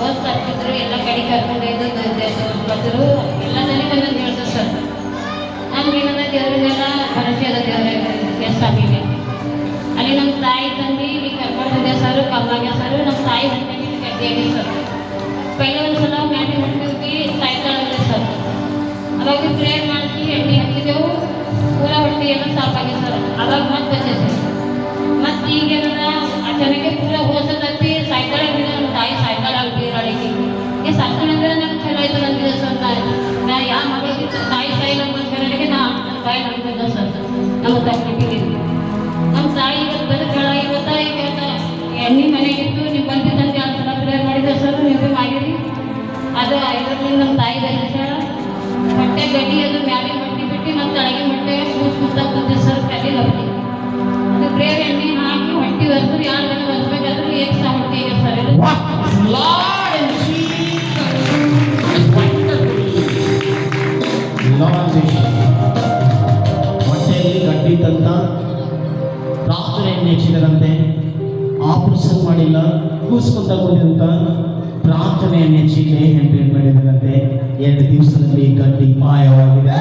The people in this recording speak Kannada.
ಹೋದ್ ಕರ್ತಿದ್ರು, ಎಲ್ಲ ಕಡೆ ಕರ್ಕೊಂಡೊಯ್ದು ಬಂದರು. ಎಲ್ಲದಲ್ಲಿ ಒಂದೊಂದು ಹೇಳ್ದು ಸರ್. ನಮ್ಗೇನದ ದೇವ್ರನ್ನೆಲ್ಲ ಭರವಸೆ ಅದ ದೇವರೇ ಎಸ್ ಸ್ವಾಮಿಗೆ. ಅಲ್ಲಿ ನಮ್ಮ ತಾಯಿ ತಂದು ಈಗ ಕರ್ಕೊಂಡು ಹೋಗ್ಯ ಸರ್, ಕಮ್ಮಾಗ್ಯ ಸರ್. ನಮ್ಮ ತಾಯಿ ಹೊಟ್ಟೆ ಗಟ್ಟಿಯಾಗಿ ಸರ್. ಪೈಲೆ ಒಂದ್ಸಲ ಮ್ಯಾಟಿ ಹೊಟ್ಟಿದ್ವಿ, ತಾಯಿ ತಳಗಡೆ ಸರ್. ಅವಾಗ ಪ್ರೇಯರ್ ಮಾಡಿಸಿ ಎಣ್ಣೆ ಹಾಕಿದೆವು, ಪೂರ ಹೊಟ್ಟೆ ಎಲ್ಲ ಸಾಪಾಗಿ ಸರ್. ಅವಾಗ ಮತ್ತೆ ಬಂದೆ ಸರ್. ಮತ್ತು ಈಗೇನದ ಅಚಾನಕ್ಕೆ ಪೂರ ಹೋಸದತ್ತಿ ಸಾಯ್ತಾಳೆ ಬಿಡ. ನಮ್ಮ ತಾಯಿ ಸಾಯ್ತಾಳ ಆಗ್ತೀವಿ ಅಡಿಗೆ ಈ ಸಾಯ್ತಾಳೆ ಅಂದ್ರೆ ನಮ್ಗೆ ಚಲೋ ಆಯ್ತು ಅಂತಿದೆ ಸರ್. ನಾ ಯಾವ ಮಗಳಿಗೆ ತಾಯಿ ತಾಯಿ ನಮ್ಮ ಕರೆಗೆ ನನ್ನ ತಾಯಿ ನಮ್ಗೆ ಸರ್. ನಮ್ಮ ತಪ್ಪಿಗೆ ನಮ್ಮ ತಾಯಿ ಇವತ್ತು ಬದುಕಳ ಇವತ್ತ ಈಗ ಎಣ್ಣೆ ಮನೆಗಿತ್ತು. ನೀವು ಬಂದಿದ್ದಂತೆ ಆ ಸಲ ಪ್ರೇಯರ್ ಮಾಡಿದ್ರೆ ಸರ್, ನೀವು ಮಾಡಿರಿ. ಅದು ಇದರಲ್ಲಿ ನಮ್ಮ ತಾಯಿ ಸರ್ ಹೊಟ್ಟೆ ಗಡ್ಡಿ ಅದು ಮ್ಯಾಲೆ ಮಟ್ಟಿ ಬಿಟ್ಟು ಮತ್ತು ತಳಗೆ ಮೊಟ್ಟೆ ಕೂತ ಸರ್ ಕಲಿ ಲಬ್ಬಿ. ಅದು ಪ್ರೇಯರ್ ಎಣ್ಣೆ ಹಾಕಿ ಹೊಟ್ಟೆ ಒರೆದ್ರು, ಯಾರು ಜನ ಒರೆಸ್ಬೇಕಾದ್ರೂ ಏಕ್ ಸಹ ಹೊಟ್ಟೆ ಇದೆ ಸರ್. ಇದು ಹೊಟ್ಟೆಯಲ್ಲಿ ಗಟ್ಟಿದ್ದಂತ ಪ್ರಾರ್ಥನೆಯನ್ನು ಹೆಚ್ಚಿದಂತೆ ಆಪರೇಷನ್ ಮಾಡಿಲ್ಲ, ಕೂಸ್ಕೊಂತ ಕೂಡಿದಂತ ಪ್ರಾರ್ಥನೆಯನ್ನು ಹೆಚ್ಚಿದೆ ಎಂದು ಹೇಳಿದಂತೆ 2 ದಿವಸದಲ್ಲಿ ಗಟ್ಟಿ ಮಾಯವಾಗಿದೆ.